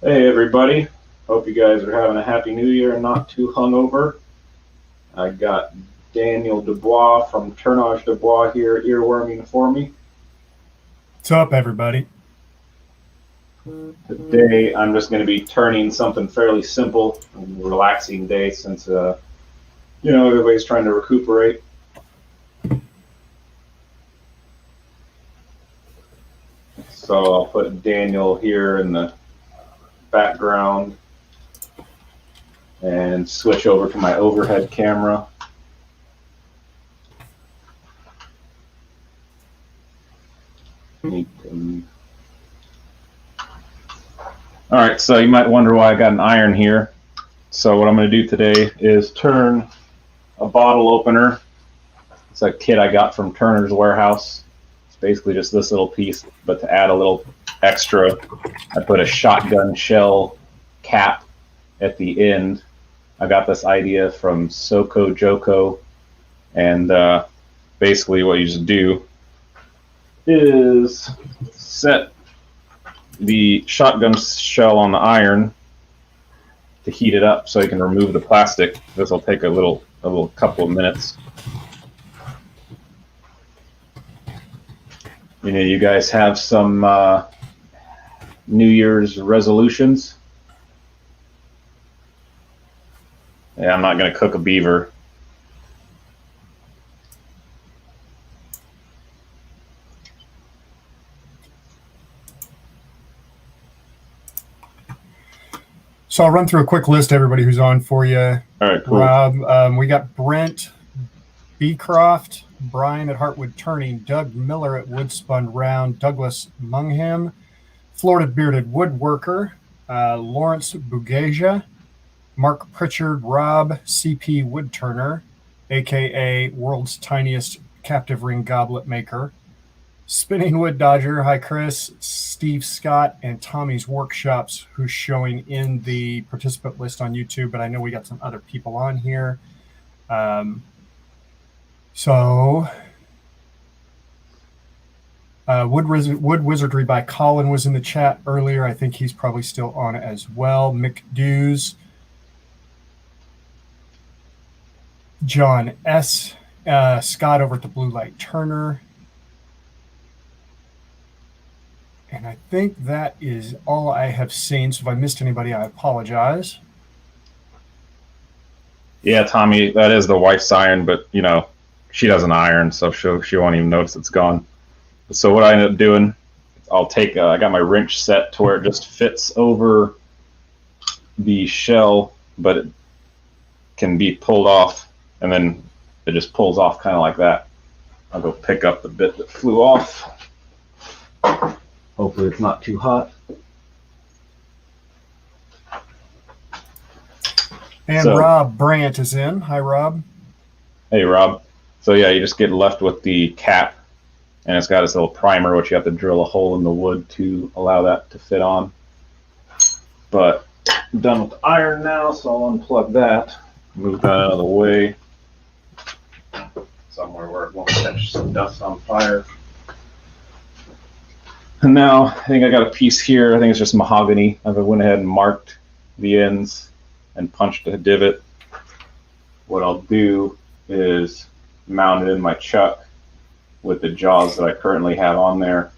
Hey everybody, hope you guys are having a happy new year and not too hungover. I got Daniel Dubois from Turnage Dubois here earworming for me. What's up, everybody? Today I'm just going to be turning something fairly simple and relaxing day since everybody's trying to recuperate. So I'll put Daniel here in the background and switch over to my overhead camera. All right, so you might wonder why I got an iron here. So what I'm going to do today is turn a bottle opener. It's a kit I got from Turner's Warehouse. It's basically just this little piece, but to add a little extra, I put a shotgun shell cap at the end. I got this idea from Soko Joko, and basically what you just do is set the shotgun shell on the iron to heat it up so you can remove the plastic. This will take a little couple of minutes. You guys have some New Year's resolutions? Yeah, I'm not going to cook a beaver. So I'll run through a quick list, everybody who's on for you. All right, cool. Rob, we got Brent Beecroft, Brian at Heartwood Turning, Doug Miller at Woodspun Round, Douglas Mungham, Florida Bearded Woodworker, Lawrence Bugeja, Mark Pritchard, Rob CP Woodturner, aka World's Tiniest Captive Ring Goblet Maker, Spinning Wood Dodger, hi Chris, Steve Scott, and Tommy's Workshops, who's showing in the participant list on YouTube, but I know we got some other people on here. Wood Wizardry by Colin was in the chat earlier. I think he's probably still on as well. Mick Dews, John S., Scott over at the Blue Light Turner. And I think that is all I have seen. So if I missed anybody, I apologize. Yeah, Tommy, that is the wife's iron, but she doesn't iron, so she won't even notice it's gone. So what I end up doing, I'll take, I got my wrench set to where it just fits over the shell, but it can be pulled off, and then it just pulls off kind of like that. I'll go pick up the bit that flew off. Hopefully it's not too hot. And Rob Brandt is in. Hi, Rob. Hey, Rob. So yeah, you just get left with the cap, and it's got this little primer, which you have to drill a hole in the wood to allow that to fit on. But I'm done with the iron now, so I'll unplug that, move that out of the way, somewhere where it won't catch some dust on fire. And now I think I got a piece here. I think it's just mahogany. I went ahead and marked the ends and punched a divot. What I'll do is mount it in my chuck with the jaws that I currently have on there.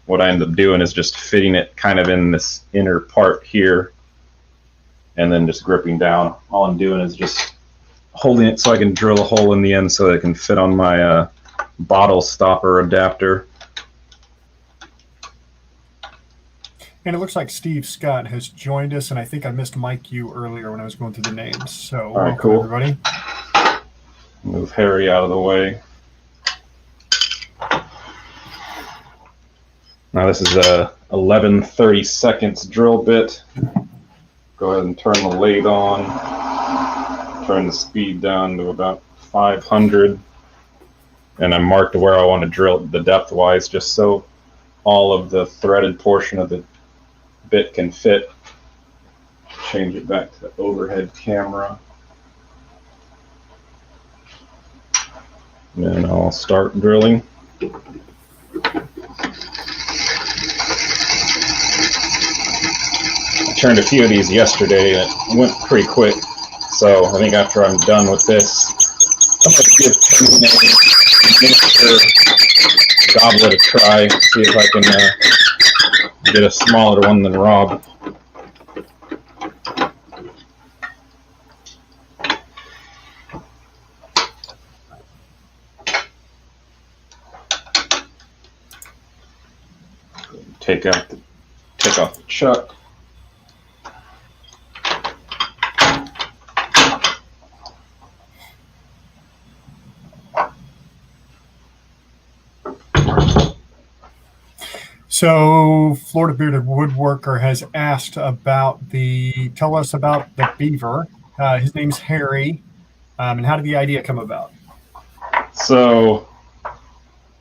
What I end up doing is just fitting it kind of in this inner part here and then just gripping down. All I'm doing is just holding it so I can drill a hole in the end so that it can fit on my bottle stopper adapter. And it looks like Steve Scott has joined us, and I think I missed Mike you earlier when I was going through the names. So all right, cool. Everybody. Move Harry out of the way. Now this is a 11/32 drill bit. Go ahead and turn the lathe on. Turn the speed down to about 500. And I marked where I want to drill the depth-wise, just so all of the threaded portion of the bit can fit. Change it back to the overhead camera. And then I'll start drilling. turned a few of these yesterday, and it went pretty quick. So I think after I'm done with this, I'm going to give turning miniature goblet a try, see if I can get a smaller one than Rob. Take off the chuck. So, Florida Bearded Woodworker has asked about tell us about the beaver. His name's Harry. And how did the idea come about? So,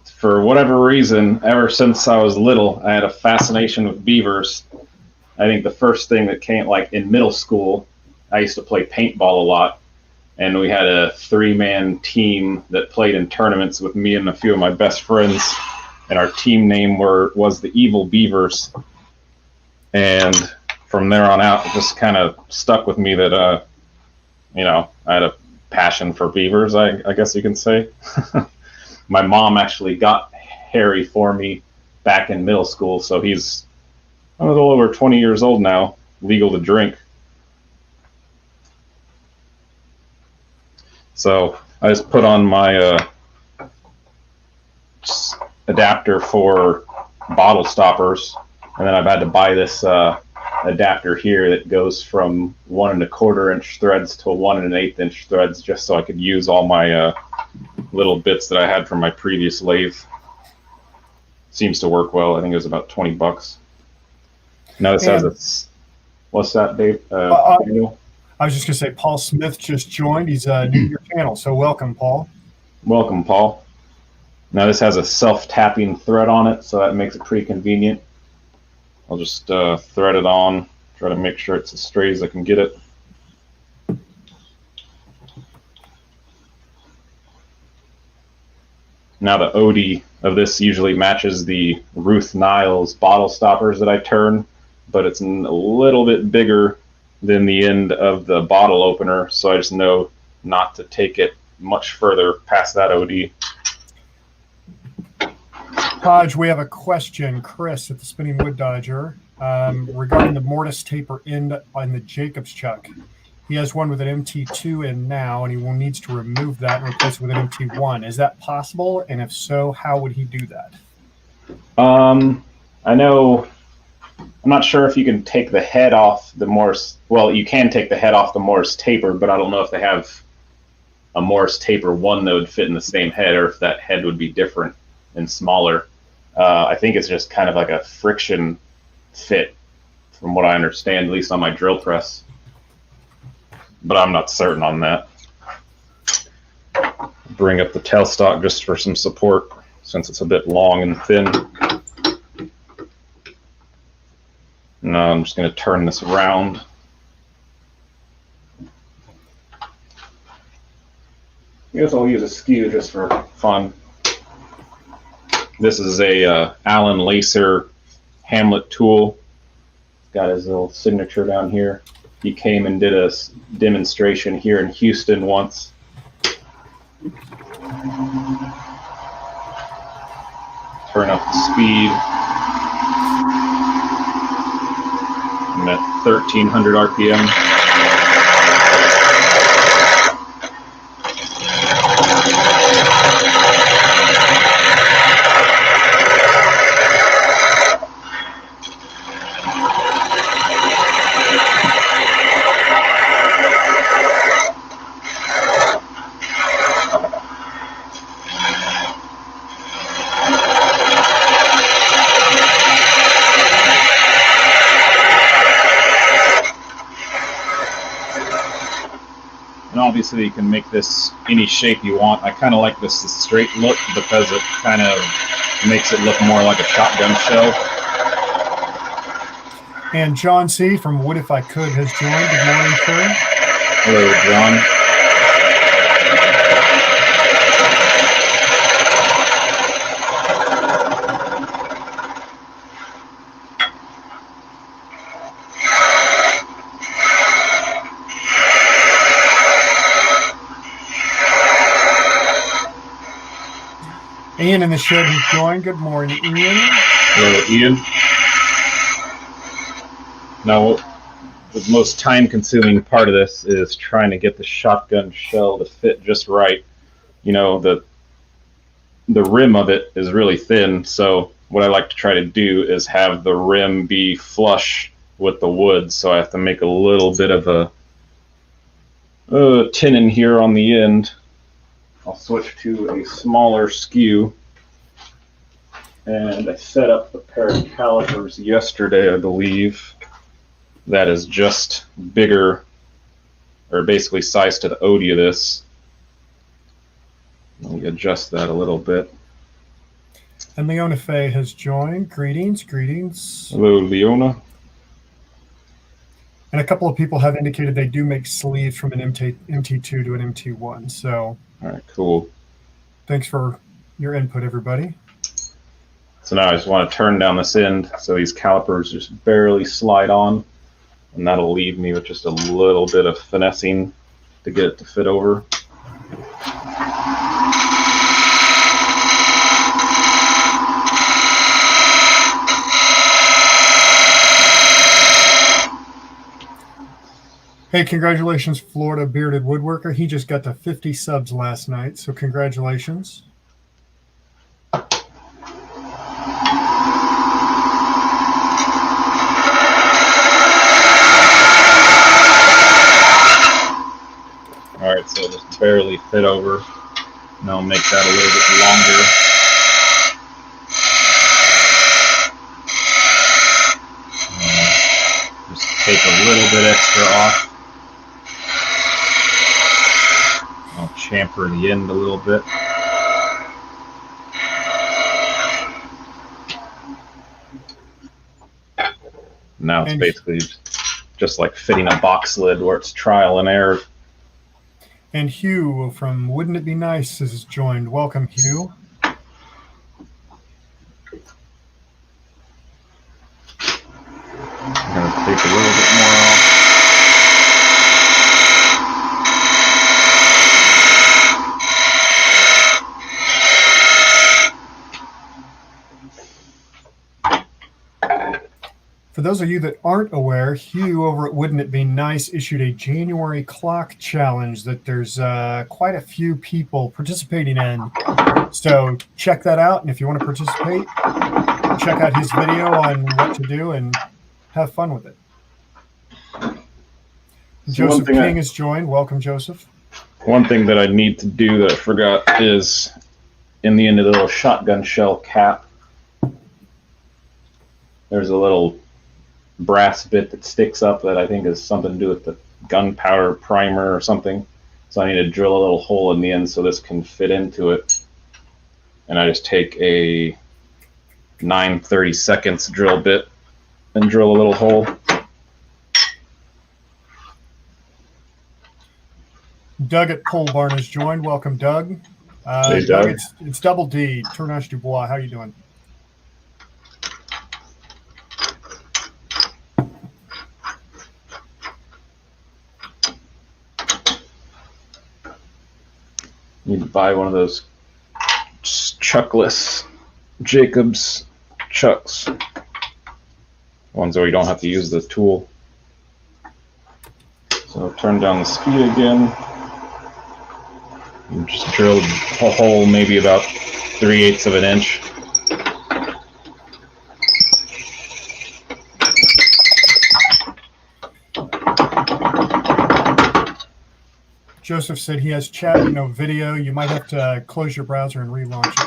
for whatever reason, ever since I was little, I had a fascination with beavers. I think the first thing that came, like in middle school, I used to play paintball a lot. And we had a 3-man team that played in tournaments with me and a few of my best friends. And our team name was the Evil Beavers. And from there on out, it just kind of stuck with me that, I had a passion for beavers, I guess you can say. My mom actually got Harry for me back in middle school, so he's a little over 20 years old now, legal to drink. So I just put on my adapter for bottle stoppers, and then I've had to buy this adapter here that goes from 1 1/4 inch threads to 1 1/8 inch threads, just so I could use all my little bits that I had from my previous lathe. Seems to work well. I think it was about $20. Now this has a, what's that, Dave? Daniel? I was just going to say, Paul Smith just joined. He's new to your channel, so welcome, Paul. Welcome, Paul. Now this has a self-tapping thread on it, so that makes it pretty convenient. I'll just thread it on, try to make sure it's as straight as I can get it. Now the OD of this usually matches the Ruth Niles bottle stoppers that I turn, but it's a little bit bigger than the end of the bottle opener, so I just know not to take it much further past that OD. Hodge, we have a question, Chris at the Spinning Wood Dodger, regarding the mortise taper end on the Jacobs chuck. He has one with an MT2 in now, and he needs to remove that and replace it with an MT1. Is that possible? And if so, how would he do that? I know, I'm not sure if you can take the head off the Morse. Well, you can take the head off the Morse taper, but I don't know if they have a Morse taper one that would fit in the same head, or if that head would be different and smaller. I think it's just kind of like a friction fit, from what I understand, at least on my drill press. But I'm not certain on that. Bring up the tailstock just for some support, since it's a bit long and thin. Now I'm just going to turn this around. I guess I'll use a skew just for fun. This is a Alan Lacer Hamlet tool. Got his little signature down here. He came and did a demonstration here in Houston once. Turn up the speed. I'm at 1300 RPM. Obviously you can make this any shape you want. I kind of like this straight look because it kind of makes it look more like a shotgun shell. And John C. from Wood If I Could has joined. Good morning, sir. Hello, John. Ian in the shed has joined. Good morning, Ian. Hello, Ian. Now, the most time-consuming part of this is trying to get the shotgun shell to fit just right. You know, the rim of it is really thin, so what I like to try to do is have the rim be flush with the wood, so I have to make a little bit of a tenon here on the end. I'll switch to a smaller skew, and I set up a pair of calipers yesterday, I believe, that is just bigger, or basically sized to the OD of this. Let me adjust that a little bit. And Leona Faye has joined. Greetings, greetings. Hello, Leona. And a couple of people have indicated they do make sleeves from an MT2 to an MT1. So, all right, cool. Thanks for your input, everybody. So now I just want to turn down this end so these calipers just barely slide on, and that'll leave me with just a little bit of finessing to get it to fit over. Hey, congratulations, Florida Bearded Woodworker. He just got to 50 subs last night, so congratulations. All right, so it just barely fit over. And I'll make that a little bit longer. Just take a little bit extra off. I'll chamfer the end a little bit. Now it's basically just like fitting a box lid where it's trial and error. And Hugh from Wouldn't It Be Nice has joined. Welcome, Hugh. I'm going to take a little bit more off. For those of you that aren't aware, Hugh over at Wouldn't It Be Nice issued a January clock challenge that there's quite a few people participating in. So check that out, and if you want to participate, check out his video on what to do and have fun with it. So Joseph King has joined. Welcome, Joseph. One thing that I need to do that I forgot is in the end of the little shotgun shell cap, there's a little brass bit that sticks up that I think has something to do with the gunpowder primer or something. So I need to drill a little hole in the end so this can fit into it. And I just take a 9/32 drill bit and drill a little hole. Doug at Pole Barn has joined. Welcome, Doug. Hey, Doug. It's Double D, Tournage Dubois. How you doing? You need to buy one of those chuckless Jacobs chucks. Ones where you don't have to use the tool. So turn down the speed again. And just drill a hole maybe about 3/8 of an inch. Joseph said he has chat but no video. You might have to close your browser and relaunch it.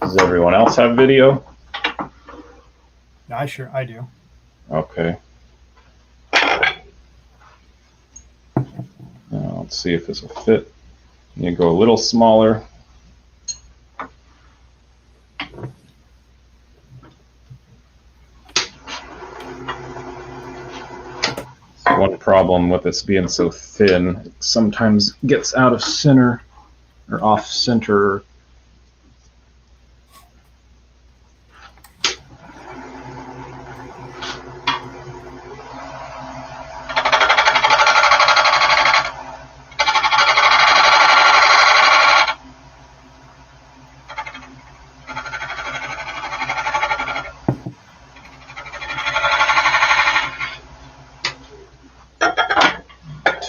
Does everyone else have video? I do. Okay. Now let's see if this will fit. You go a little smaller. One problem with this being so thin, it sometimes gets out of center or off center.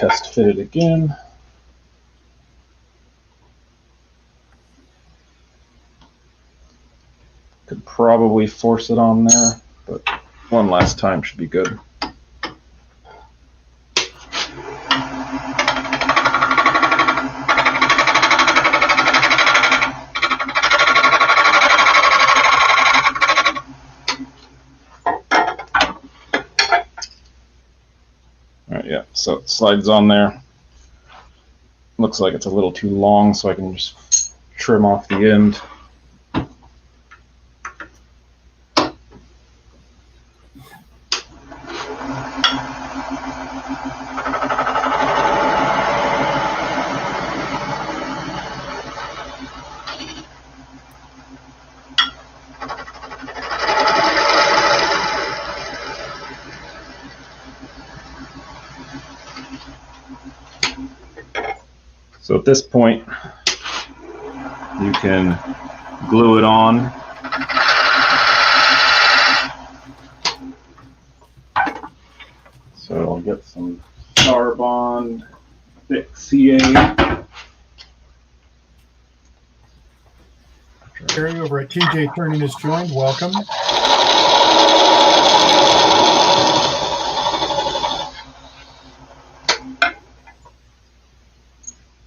test fit it again. Could probably force it on there, but one last time should be good. Alright, yeah, so it slides on there. Looks like it's a little too long, so I can just trim off the end. So at this point, you can glue it on. So I'll get some Starbond thick CA. Gary over at TJ Turning is joined. Welcome.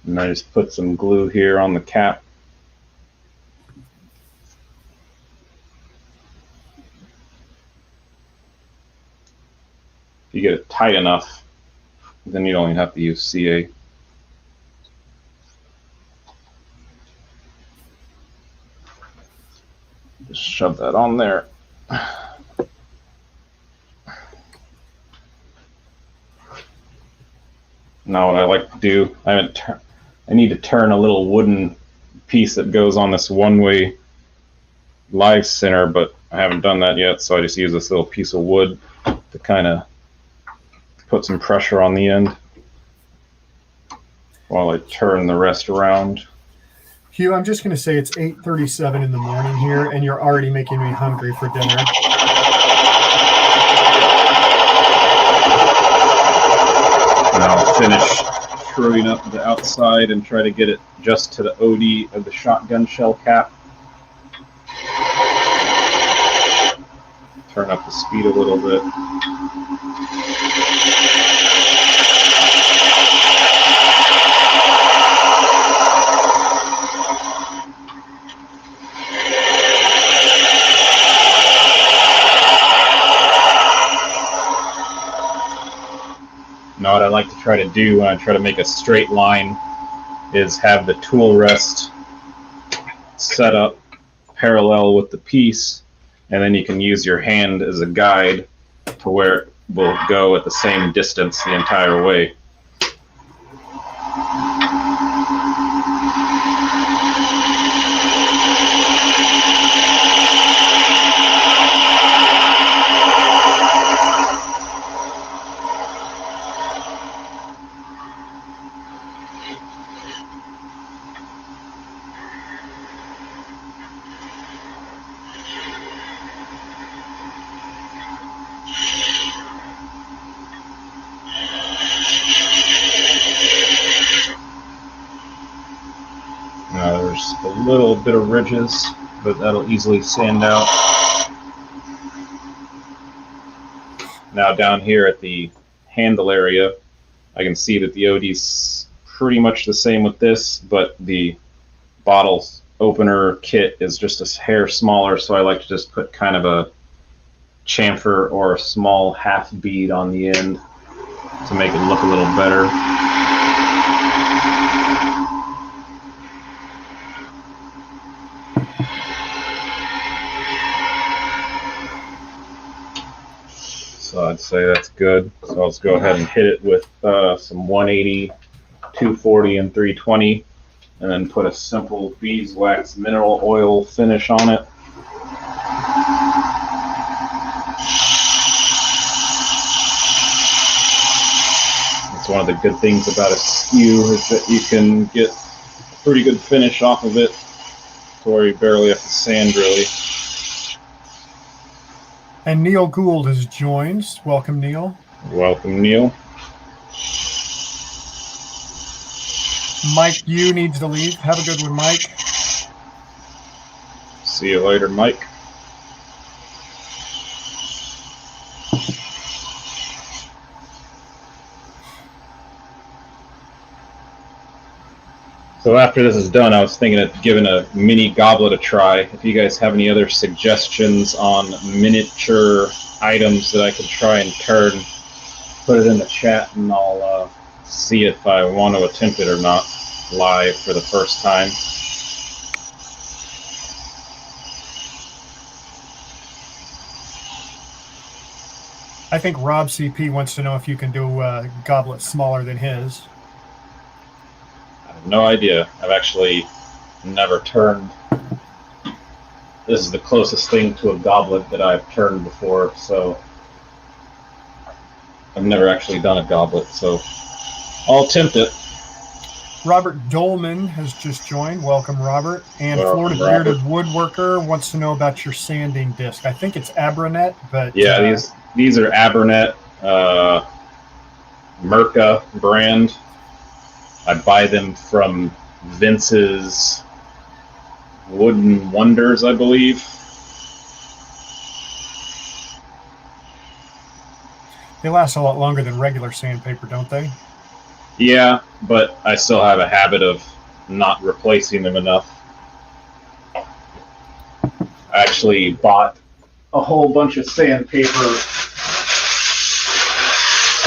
And I just put some glue here on the cap. If you get it tight enough, then you don't even have to use CA. Just shove that on there. Now what I like to do, I need to turn a little wooden piece that goes on this one-way live center, but I haven't done that yet, so I just use this little piece of wood to kind of put some pressure on the end while I turn the rest around. Hugh, I'm just going to say it's 8:37 in the morning here, and you're already making me hungry for dinner. And I'll finish screwing up the outside and try to get it just to the OD of the shotgun shell cap. Turn up the speed a little bit. Now what I like to try to do when I try to make a straight line is have the tool rest set up parallel with the piece, and then you can use your hand as a guide to where it will go at the same distance the entire way. There's a little bit of ridges, but that'll easily sand out. Now down here at the handle area, I can see that the OD's pretty much the same with this, but the bottle opener kit is just a hair smaller, so I like to just put kind of a chamfer or a small half bead on the end to make it look a little better. So I'd say that's good. So let's go ahead and hit it with some 180, 240, and 320, and then put a simple beeswax mineral oil finish on it. That's one of the good things about a skew is that you can get a pretty good finish off of it to where you barely have to sand really. And Neil Gould has joined. Welcome, Neil. Welcome, Neil. Mike, you needs to leave. Have a good one, Mike. See you later, Mike. So after this is done, I was thinking of giving a mini goblet a try. If you guys have any other suggestions on miniature items that I could try and turn, put it in the chat and I'll see if I want to attempt it or not live for the first time. I think Rob CP wants to know if you can do a goblet smaller than his. I have no idea. I've actually never turned. This is the closest thing to a goblet that I've turned before, so I've never actually done a goblet, so I'll attempt it. Robert Dolman has just joined. Welcome, Robert. And Florida Bearded Woodworker wants to know about your sanding disc. I think it's Abranet, but yeah, these are Abranet, Merca brand. I buy them from Vince's Wooden Wonders, I believe. They last a lot longer than regular sandpaper, don't they? Yeah, but I still have a habit of not replacing them enough. I actually bought a whole bunch of sandpaper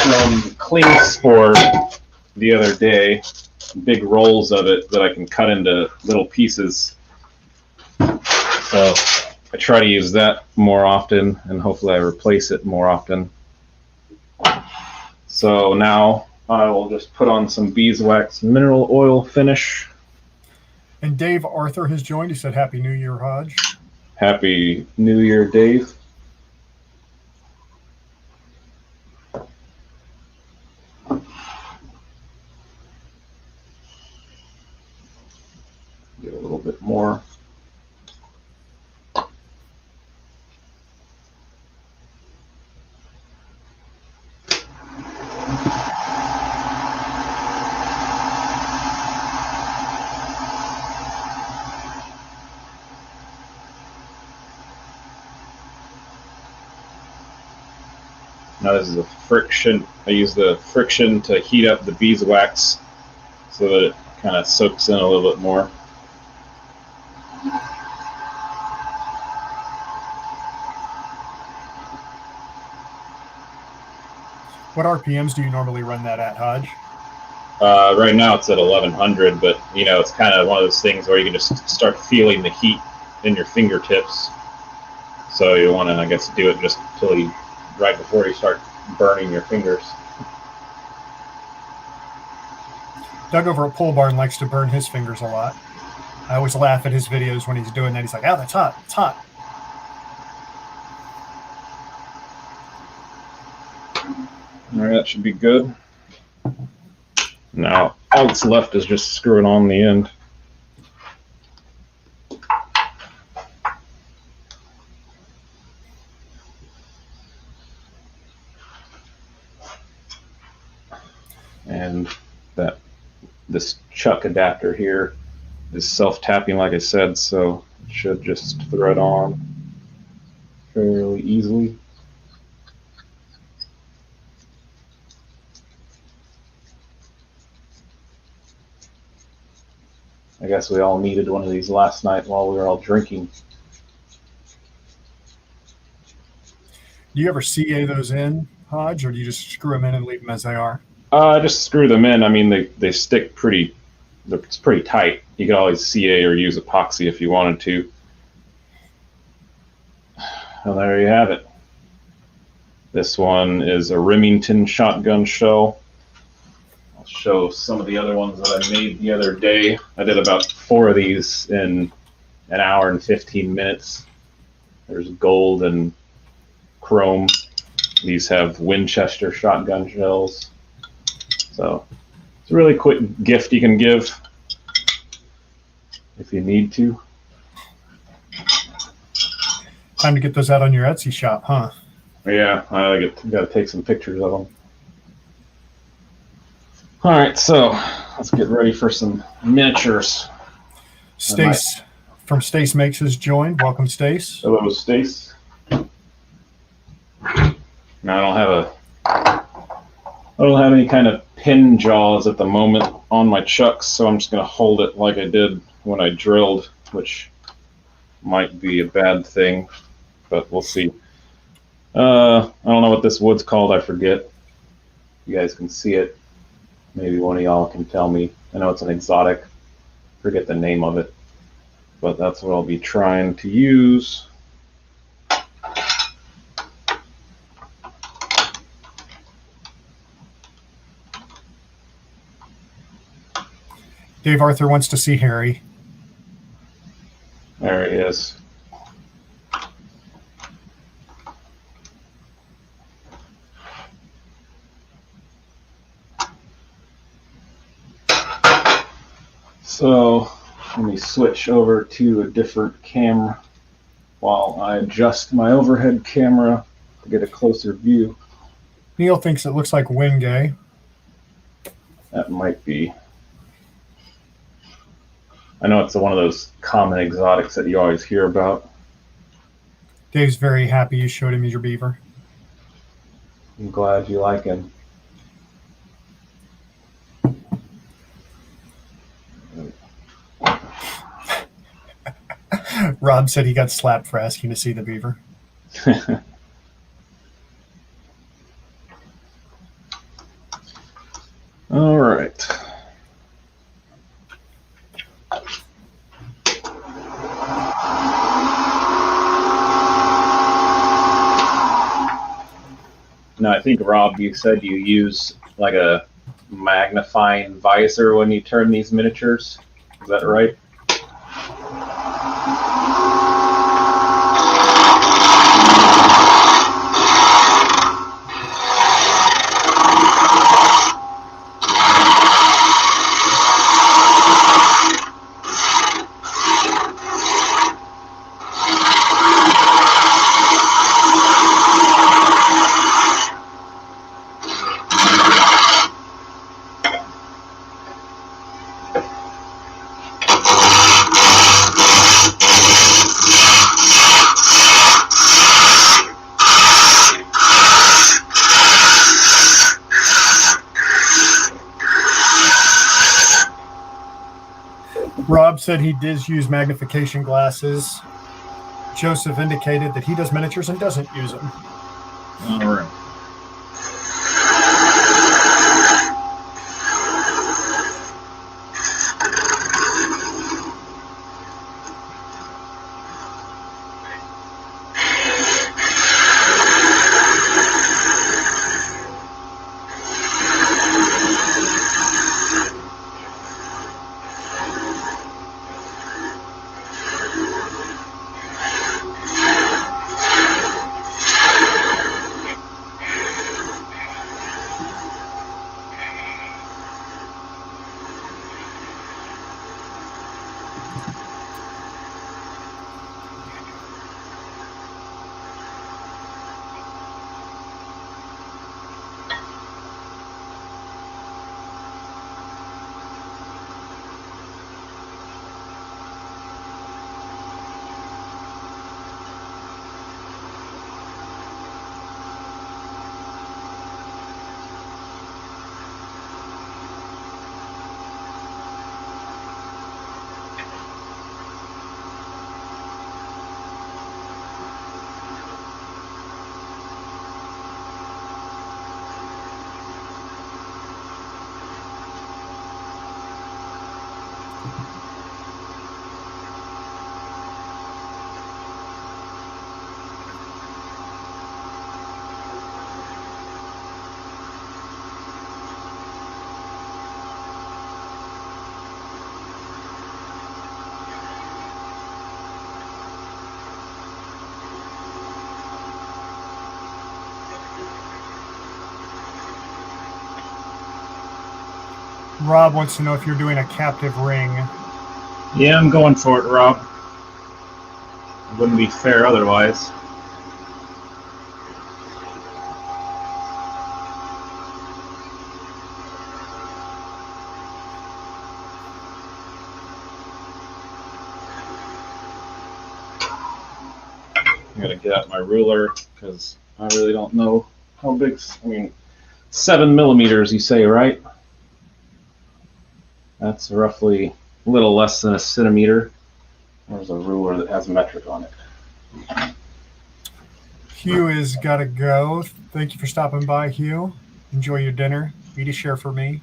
from CleanSport the other day, big rolls of it that I can cut into little pieces. So I try to use that more often, and hopefully I replace it more often. So now I will just put on some beeswax mineral oil finish. And Dave Arthur has joined. He said, Happy New Year, Hodge. Happy New Year, Dave. Get a little bit more. Now this is a friction. I use the friction to heat up the beeswax so that it kind of soaks in a little bit more. What RPMs do you normally run that at, Hodge? Right now it's at 1100, but you know, it's kind of one of those things where you can just start feeling the heat in your fingertips. So you want to, I guess, do it just till you, right before you start burning your fingers. Doug over at Pole Barn likes to burn his fingers a lot. I always laugh at his videos when he's doing that. He's like, oh, that's hot. It's hot. All right, that should be good. Now, all that's left is just screwing on the end. And this chuck adapter here is self-tapping, like I said, so it should just thread on fairly easily. I guess we all needed one of these last night while we were all drinking. Do you ever CA those in, Hodge, or do you just screw them in and leave them as they are? Just screw them in. I mean, they stick pretty, it's pretty tight. You could always CA or use epoxy if you wanted to. Well, there you have it. This one is a Remington shotgun shell. I'll show some of the other ones that I made the other day. I did about 4 of these in an hour and 15 minutes. There's gold and chrome. These have Winchester shotgun shells. So it's a really quick gift you can give if you need to. Time to get those out on your Etsy shop, huh? Yeah, I got to take some pictures of them. All right, so let's get ready for some miniatures. Stace from Stace Makes has joined. Welcome, Stace. Hello, Stace. Now I don't have any kind of pin jaws at the moment on my chucks, so I'm just going to hold it like I did when I drilled, which might be a bad thing, but we'll see. I don't know what this wood's called, I forget. You guys can see it. Maybe one of y'all can tell me. I know it's an exotic. Forget the name of it, but that's what I'll be trying to use. Dave Arthur wants to see Harry. There he is. So let me switch over to a different camera while I adjust my overhead camera to get a closer view. Neil thinks it looks like Wingay. That might be. I know it's one of those common exotics that you always hear about. Dave's very happy you showed him your beaver. I'm glad you like him. Rob said he got slapped for asking to see the beaver. All right. Now, I think, Rob, you said you use like a magnifying visor when you turn these miniatures. Is that right? Rob said he does use magnification glasses. Joseph indicated that he does miniatures and doesn't use them. All right. Rob wants to know if you're doing a captive ring. Yeah, I'm going for it, Rob. It wouldn't be fair otherwise. I'm gonna get out my ruler because I really don't know how big. I mean, 7 millimeters, you say, right? That's roughly a little less than a centimeter. There's a ruler that has metric on it. Hugh has got to go. Thank you for stopping by, Hugh. Enjoy your dinner. Eat a share for me.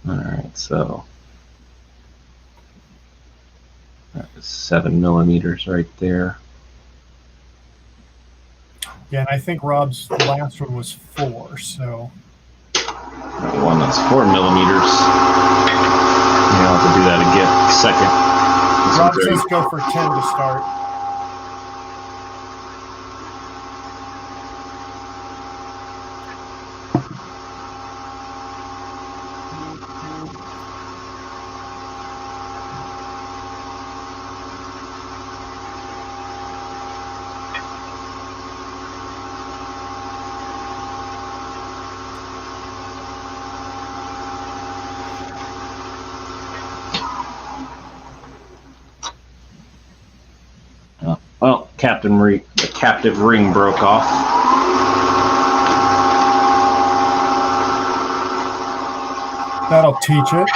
All right, so that was 7 millimeters right there. Yeah, and I think Rob's last one was 4, so. The one that's 4 millimeters. I'll have to do that again. Second. Rob says go for 10 to start. Well, the captive ring broke off. That'll teach it.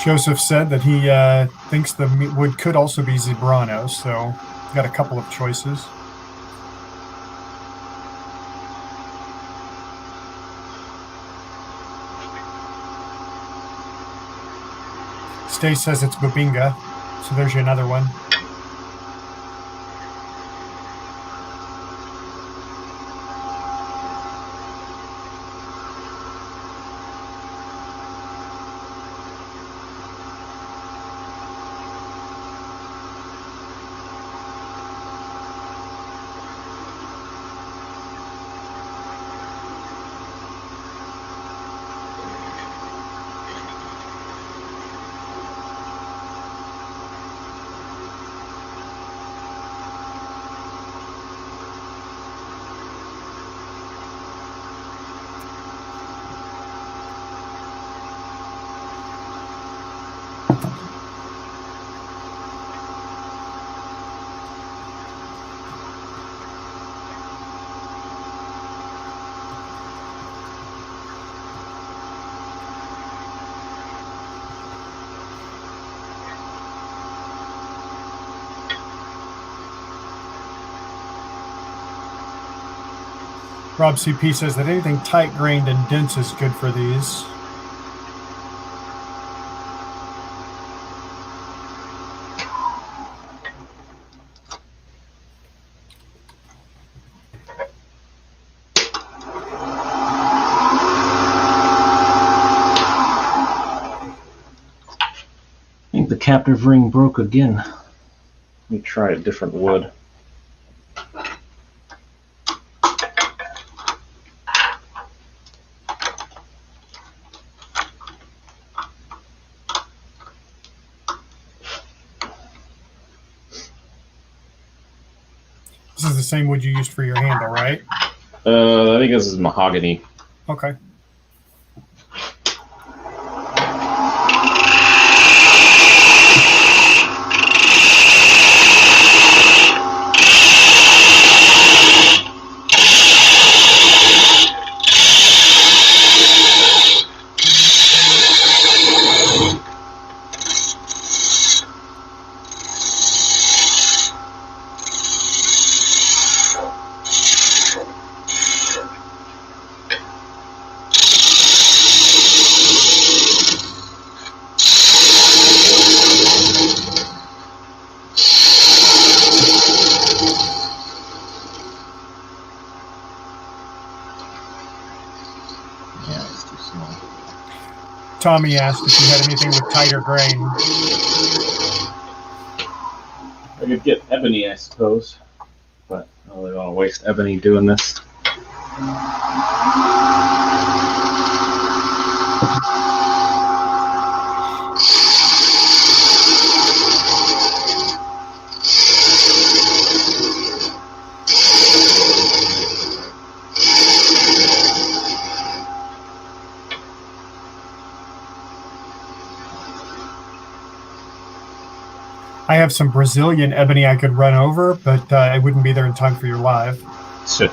Joseph said that he thinks the wood could also be Zebrano, so he's got a couple of choices. Stace says it's Bubinga, so there's you another one. Rob CP says that anything tight-grained and dense is good for these. I think the captive ring broke again. Let me try a different wood. This is the same wood you used for your handle, right? I think this is mahogany. Okay. Tommy asked if you had anything with tighter grain. I could get ebony, I suppose, but I don't really want to waste ebony doing this. I have some Brazilian ebony I could run over, but I wouldn't be there in time for your live. Shit.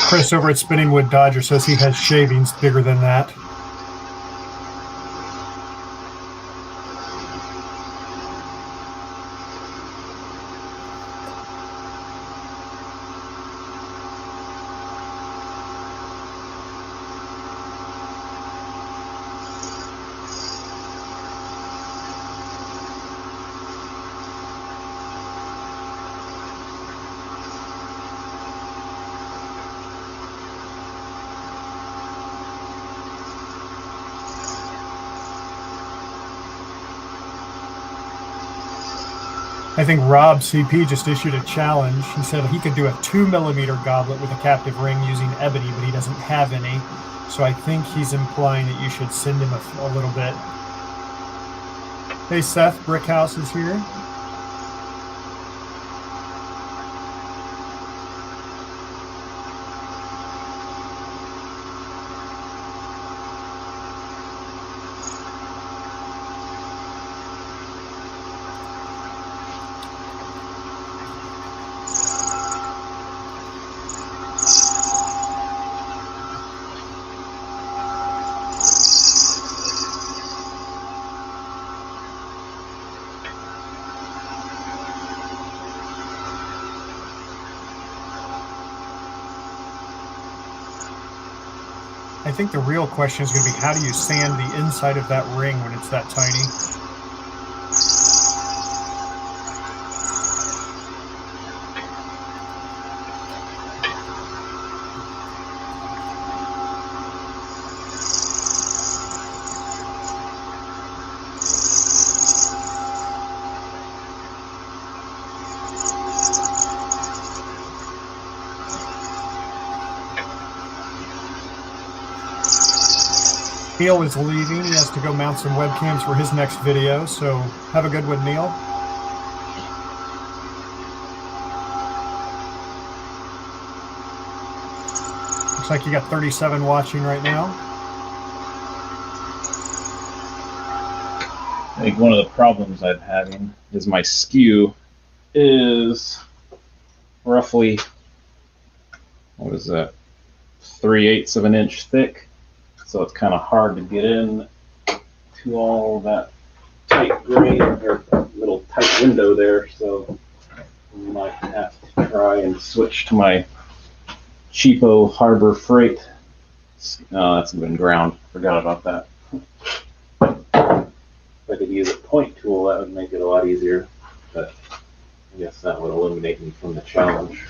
Chris over at Spinning Wood Dodger says he has shavings bigger than that. I think Rob CP just issued a challenge. He said he could do a 2mm goblet with a captive ring using ebony, but he doesn't have any. So I think he's implying that you should send him a little bit. Hey Seth, Brickhouse is here. I think the real question is going to be, how do you sand the inside of that ring when it's that tiny? Neil is leaving. He has to go mount some webcams for his next video, so have a good one, Neil. Looks like you got 37 watching right now. I think one of the problems I'm having is my skew is roughly, what is that, 3/8 of an inch thick. So it's kind of hard to get in to all that tight grain or little tight window there. So we might have to try and switch to my cheapo Harbor Freight. No, that's been ground. Forgot about that. If I could use a point tool, that would make it a lot easier. But I guess that would eliminate me from the challenge.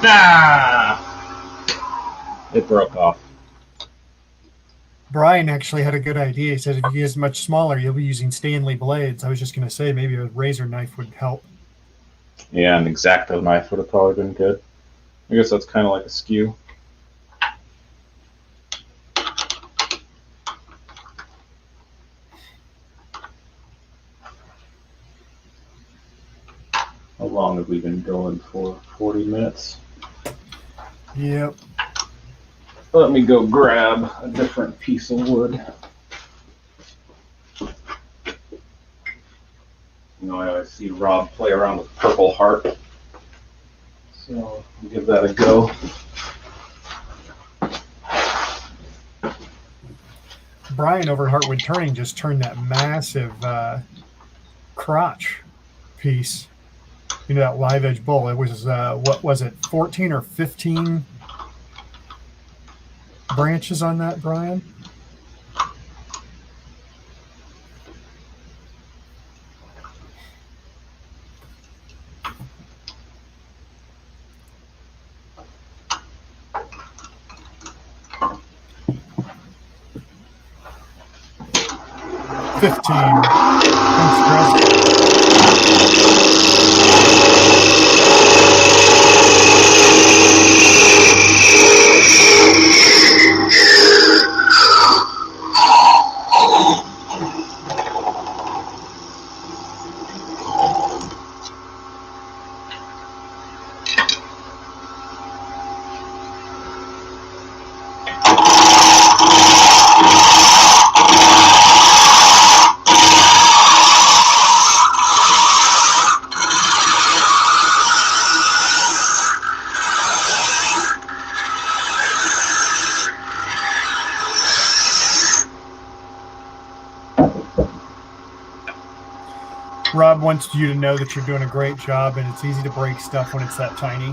Ah! It broke off. Brian actually had a good idea. He said if you get much smaller, you'll be using Stanley blades. I was just going to say maybe a razor knife would help. Yeah, an X-Acto knife would have probably been good. I guess that's kind of like a skew. long have we been going for? 40 minutes? Yep. Let me go grab a different piece of wood. You know, I always see Rob play around with purple heart. So I'll give that a go. Brian over at Woodturning just turned that massive crotch piece into that live edge bowl. It was, what was it, 14 or 15 branches on that, Brian? Thanks, Chris. Rob wants you to know that you're doing a great job, and it's easy to break stuff when it's that tiny.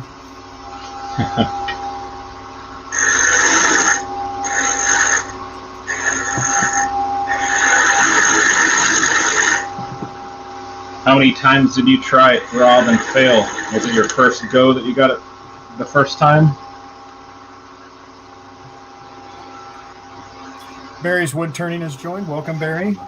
How many times did you try it, Rob, and fail? Was it your first go that you got it the first time? Barry's Woodturning has joined. Welcome, Barry.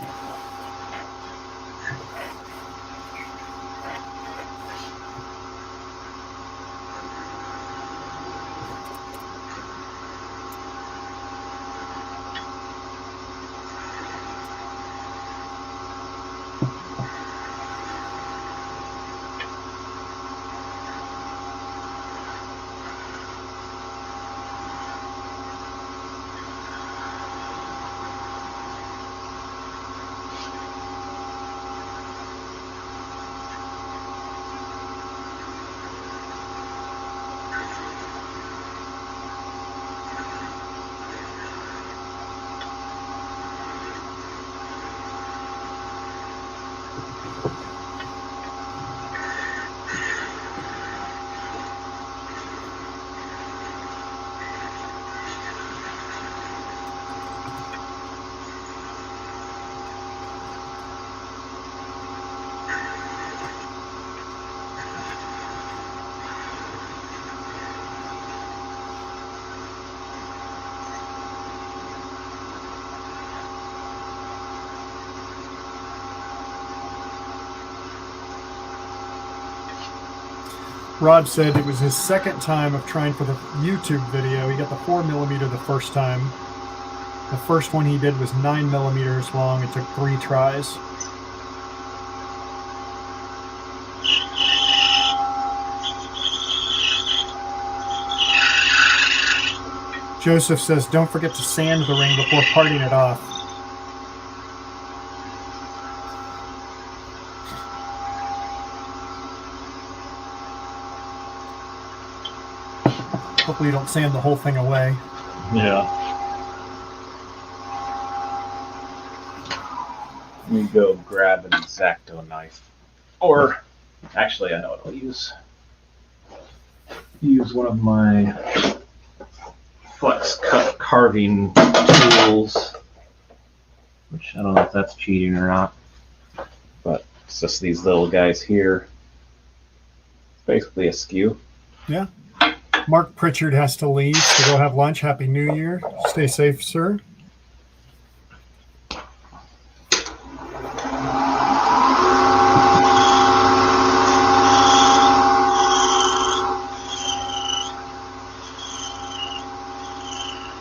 Rod said it was his second time of trying for the YouTube video. He got the 4mm the first time. The first one he did was 9mm long. It took 3 tries. Joseph says, don't forget to sand the ring before parting it off. Hopefully you don't sand the whole thing away. Yeah. Let me go grab an X-Acto knife. Or, actually, I know what I'll use. Use one of my flex cut carving tools. Which, I don't know if that's cheating or not. But it's just these little guys here. It's basically a skew. Yeah. Mark Pritchard has to leave to go have lunch. Happy New Year. Stay safe, sir.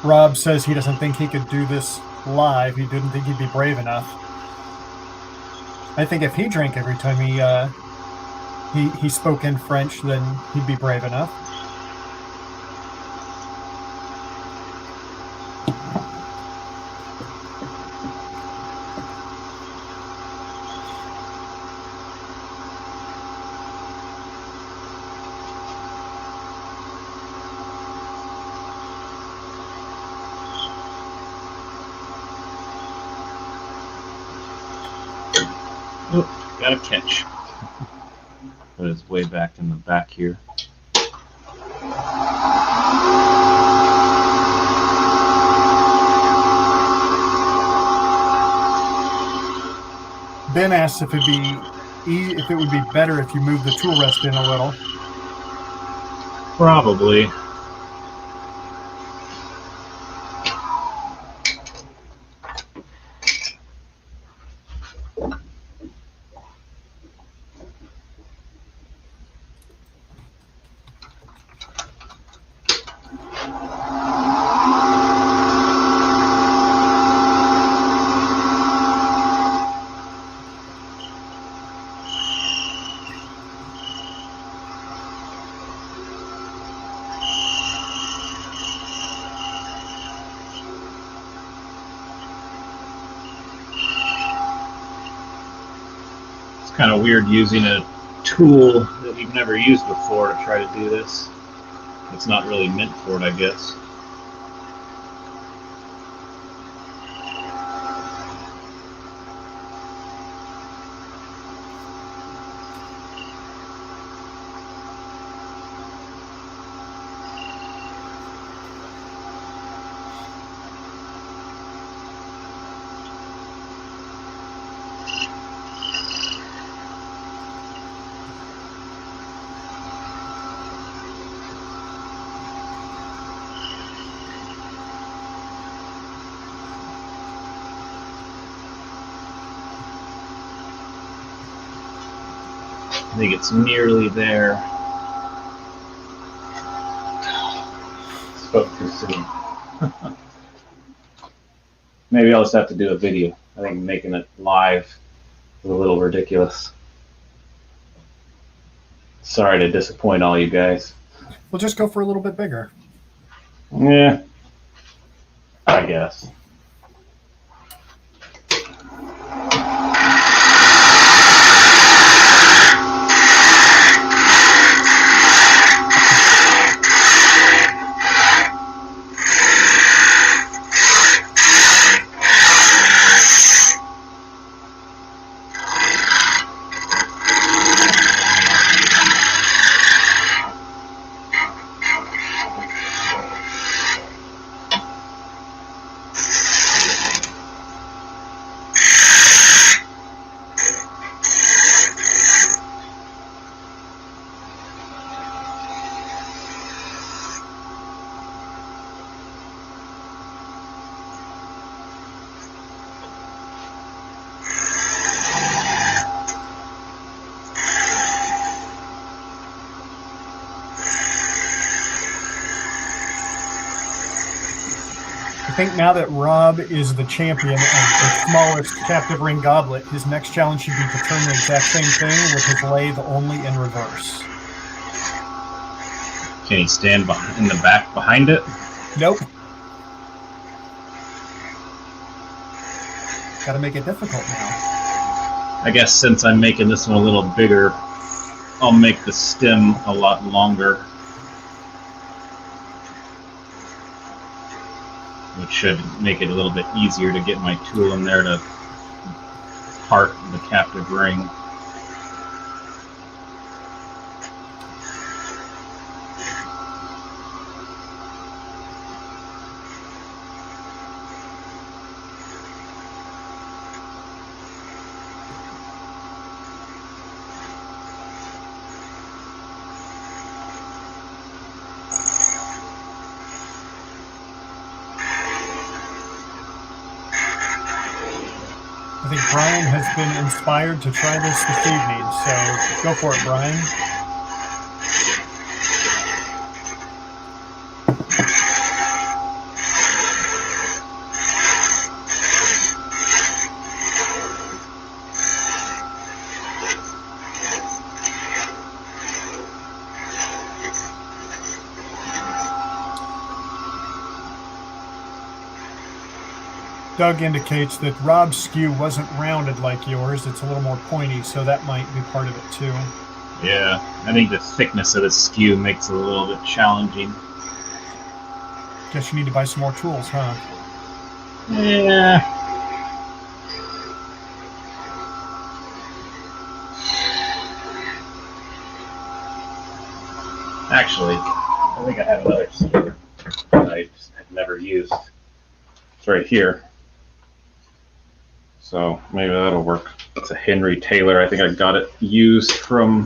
Rob says he doesn't think he could do this live. He didn't think he'd be brave enough. I think if he drank every time he he spoke in French, then he'd be brave enough. Oh, got a catch. But it's way back in the back here. Ben asks if it would be better if you move the tool rest in a little. Probably. Kind of weird using a tool that we've never used before to try to do this. It's not really meant for it, I guess. I think it's nearly there. Spoke too soon. Maybe I'll just have to do a video. I think making it live is a little ridiculous. Sorry to disappoint all you guys. We'll just go for a little bit bigger. Yeah, I guess. I think now that Rob is the champion of the smallest captive ring goblet, his next challenge should be to turn the exact same thing with his lathe only in reverse. Can he stand in the back behind it? Nope. Gotta make it difficult now. I guess since I'm making this one a little bigger, I'll make the stem a lot longer. Which should make it a little bit easier to get my tool in there to part the captive ring. I think Brian has been inspired to try this evening, so go for it, Brian. Doug indicates that Rob's skew wasn't rounded like yours. It's a little more pointy, so that might be part of it too. Yeah, I think the thickness of the skew makes it a little bit challenging. Guess you need to buy some more tools, huh? Yeah. Actually, I think I have another skewer that I just have never used. It's right here. So maybe that'll work. It's a Henry Taylor. I think I got it used from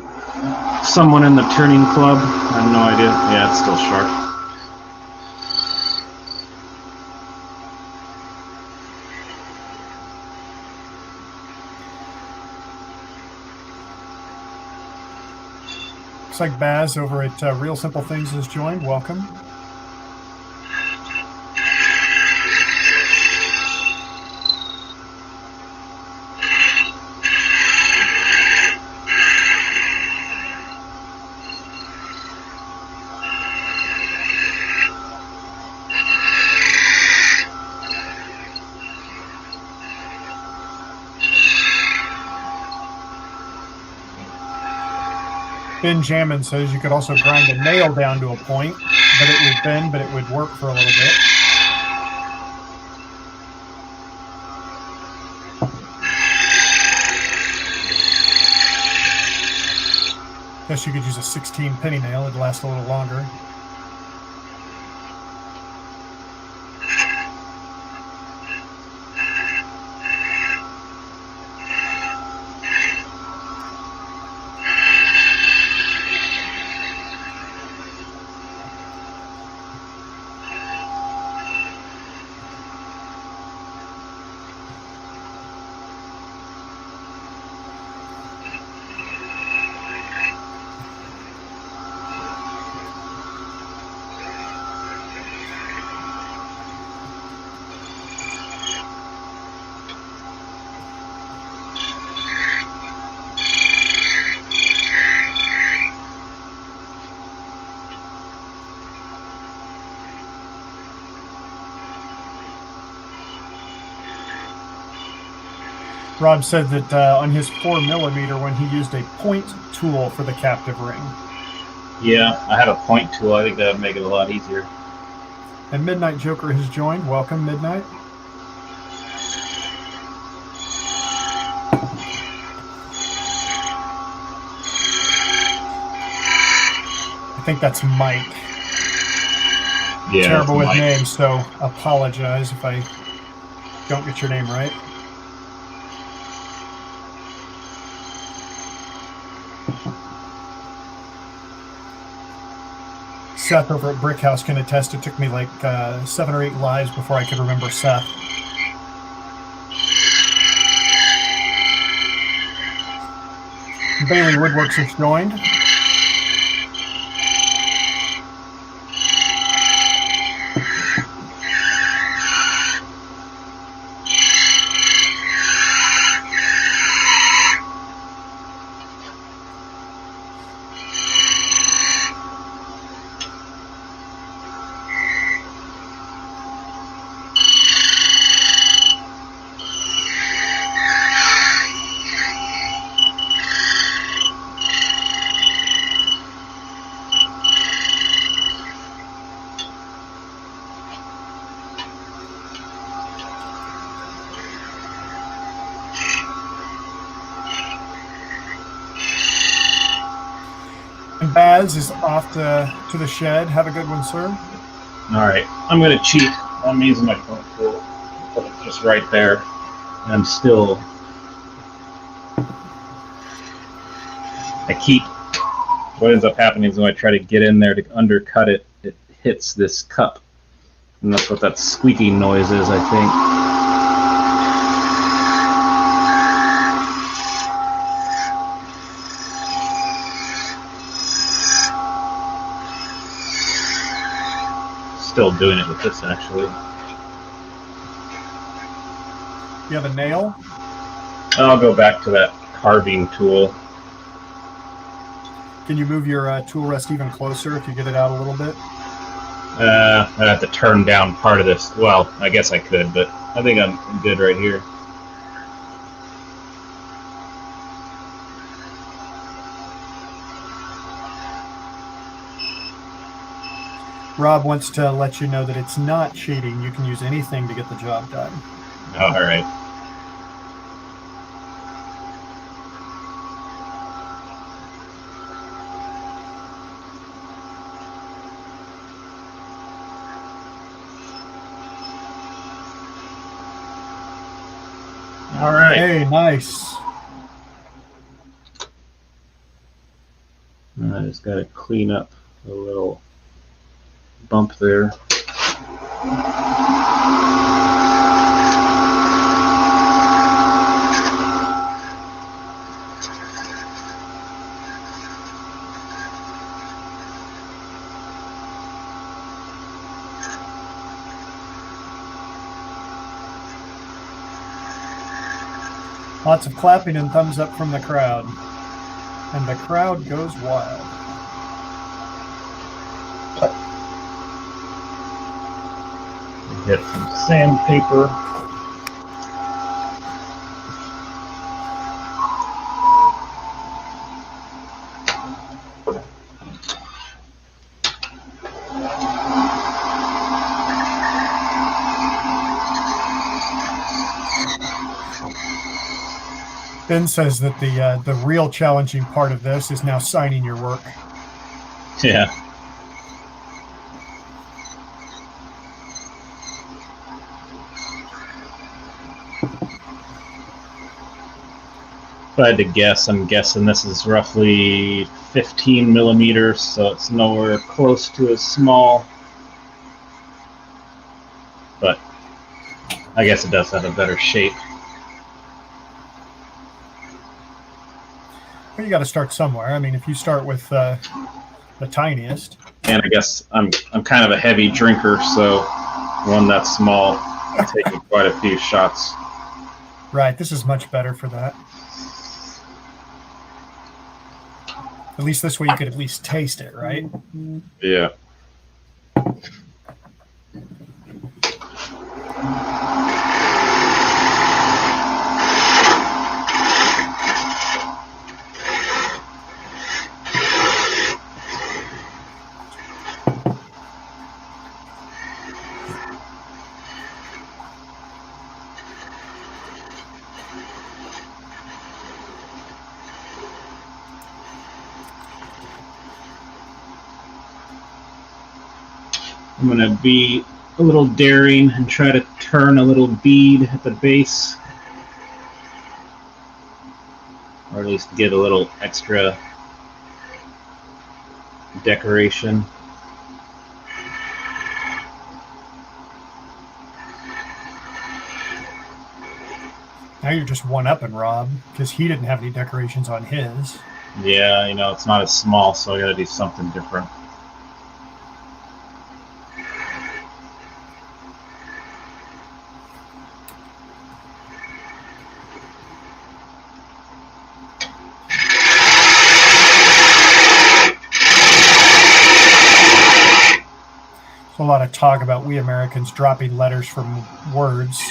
someone in the turning club. I have no idea. Yeah, it's still sharp. Looks like Baz over at Real Simple Things has joined. Welcome. Benjamin says you could also grind a nail down to a point, but it would bend, but it would work for a little bit. Guess you could use a 16 penny nail, it'd last a little longer. Rob said that on his 4mm when he used a point tool for the captive ring. Yeah, I have a point tool. I think that would make it a lot easier. And Midnight Joker has joined. Welcome, Midnight. I think that's Mike. Yeah, terrible with Mike. names, so apologize if I don't get your name right. Seth over at Brickhouse can attest it took me like 7 or 8 lives before I could remember Seth. Bailey Woodworks has joined. Baz is off to the shed. Have a good one, sir. All right, I'm going to cheat. I'm using my phone tool. Put it just right there. And I'm still... What ends up happening is when I try to get in there to undercut it, it hits this cup. And that's what that squeaky noise is, I think. Still doing it with this, actually. You have a nail? I'll go back to that carving tool. Can you move your tool rest even closer if you get it out a little bit? I have to turn down part of this. Well, I guess I could, but I think I'm good right here. Rob wants to let you know that it's not cheating. You can use anything to get the job done. All right. All right. Hey, nice. I just got to clean up a little bump there. Lots of clapping and thumbs up from the crowd. And the crowd goes wild. Get some sandpaper. Ben says that the real challenging part of this is now signing your work. Yeah. If I had to guess, I'm guessing this is roughly 15 millimeters, so it's nowhere close to as small. But I guess it does have a better shape. Well, you got to start somewhere. I mean, if you start with the tiniest. And I guess I'm kind of a heavy drinker, so one that's small, I'm taking quite a few shots. Right, this is much better for that. At least this way you could at least taste it, right? Yeah. I'm going to be a little daring and try to turn a little bead at the base. Or at least get a little extra decoration. Now you're just one-upping Rob, because he didn't have any decorations on his. Yeah, you know, it's not as small, so I got to do something different. A lot of talk about we Americans dropping letters from words.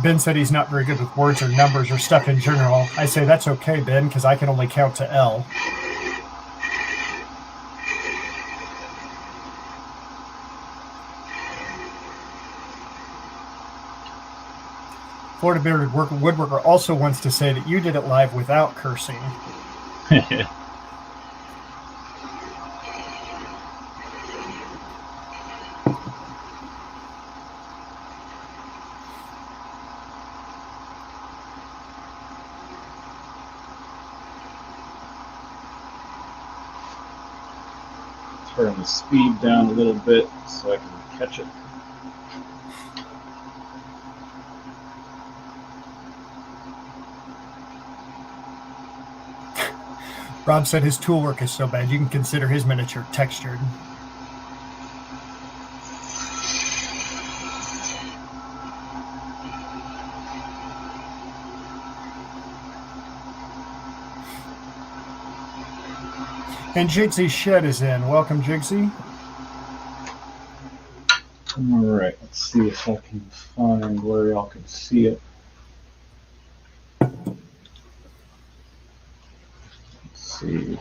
Ben said he's not very good with words or numbers or stuff in general. I say that's okay, Ben, because I can only count to L. Florida Bearded Woodworker also wants to say that you did it live without cursing. Turn the speed down a little bit so I can catch it. Rob said his tool work is so bad you can consider his miniature textured. And Jigsy Shed is in. Welcome, Jigsy. All right, let's see if I can find where y'all can see it. Let's see.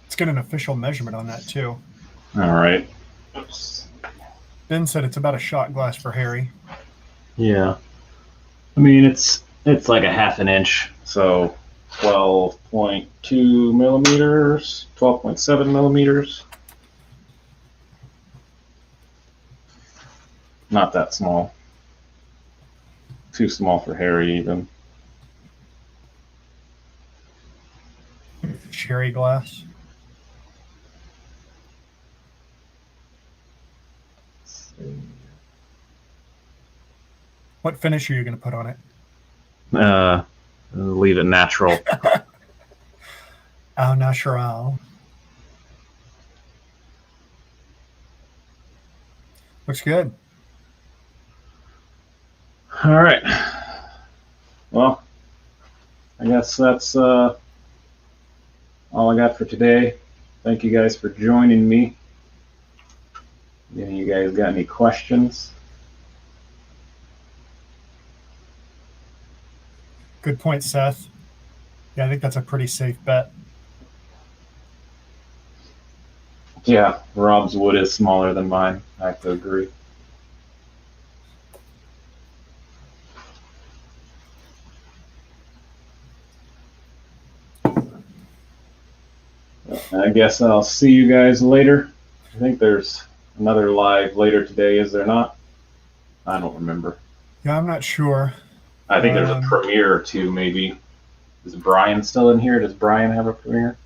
Let's get an official measurement on that too. All right. Oops. Ben said it's about a shot glass for Harry. Yeah. I mean, it's like a half an inch, so 12.2 millimeters, 12.7 millimeters. Not that small. Too small for Harry, even. Cherry glass. What finish are you going to put on it? Leave it natural. Au natural. Looks good. All right. Well, I guess that's all I got for today. Thank you guys for joining me. Any of you guys got any questions? Good point, Seth. Yeah, I think that's a pretty safe bet. Yeah, Rob's wood is smaller than mine. I have to agree. I guess I'll see you guys later. I think there's another live later today, is there not? I don't remember. Yeah, I'm not sure. I think there's a premiere or two, maybe. Is Brian still in here? Does Brian have a premiere?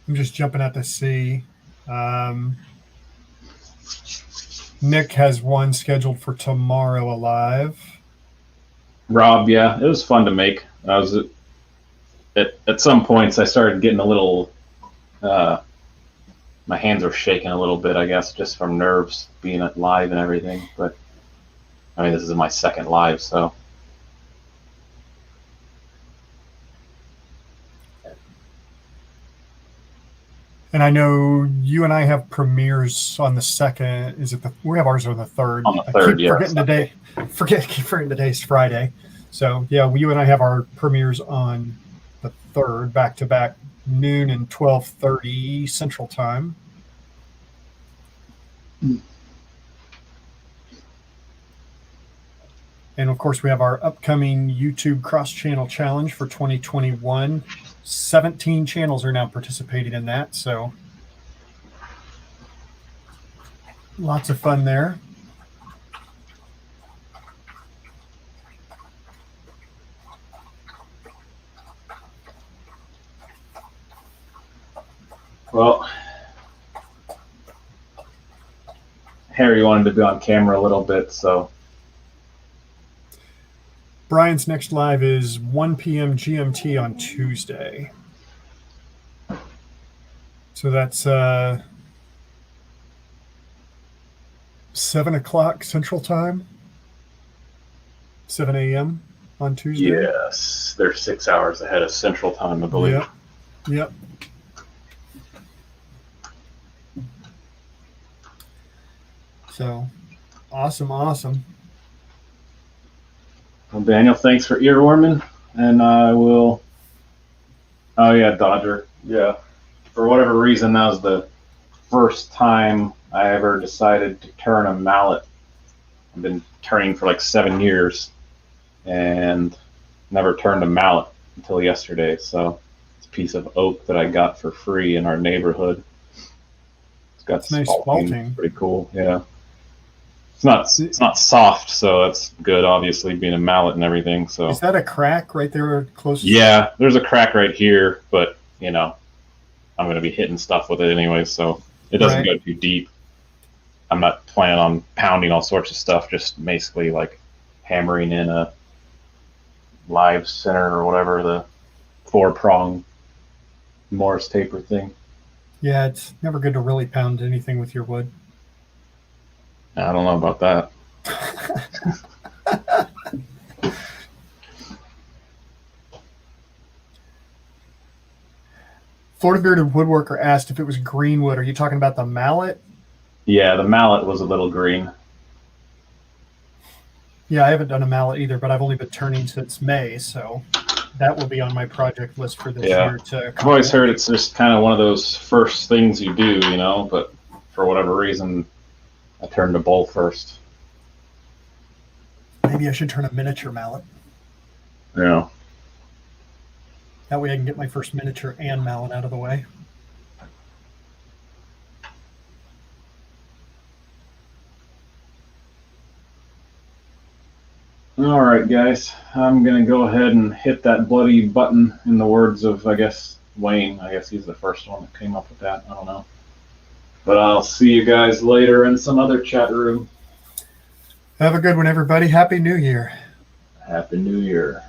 I'm just jumping out to see. Nick has one scheduled for tomorrow alive. Rob, yeah, it was fun to make. I was at some points I started getting a little. My hands were shaking a little bit, I guess, just from nerves being at live and everything. But I mean, this is my second live, so. And I know you and I have premieres on the second. Is it we have ours on the third? On the third, yeah. Keep forgetting today's Friday. So yeah, you and I have our premieres on the third, back to back, noon and 12:30 Central Time. And of course, we have our upcoming YouTube cross-channel challenge for 2021. 17 channels are now participating in that, so lots of fun there. Well, Harry wanted to be on camera a little bit, so. Brian's next live is 1 p.m. GMT on Tuesday. So that's 7 o'clock Central Time, 7 a.m. on Tuesday. Yes, they're 6 hours ahead of Central Time, I believe. Yep. So, awesome. Well, Daniel, thanks for earworming, and I will. Oh yeah, Dodger. Yeah, for whatever reason, that was the first time I ever decided to turn a mallet. I've been turning for like 7 years, and never turned a mallet until yesterday. So it's a piece of oak that I got for free in our neighborhood. It's got nice spalting. Pretty cool. Yeah. It's not soft, so that's good. Obviously, being a mallet and everything. So is that a crack right there close? Yeah, there's a crack right here, but I'm going to be hitting stuff with it anyway, so it doesn't go too deep. I'm not planning on pounding all sorts of stuff. Just basically like hammering in a live center or whatever, the 4-prong Morse taper thing. Yeah, it's never good to really pound anything with your wood. I don't know about that. Florida Bearded Woodworker asked if it was greenwood. Are you talking about the mallet? Yeah, the mallet was a little green. Yeah, I haven't done a mallet either, but I've only been turning since May, so that will be on my project list for this year. I've always heard it's just kind of one of those first things you do, you know, but for whatever reason, I turned to bowl first. Maybe I should turn a miniature mallet. Yeah. That way I can get my first miniature and mallet out of the way. All right, guys. I'm going to go ahead and hit that bloody button in the words of, I guess, Wayne. I guess he's the first one that came up with that. I don't know. But I'll see you guys later in some other chat room. Have a good one, everybody. Happy New Year. Happy New Year.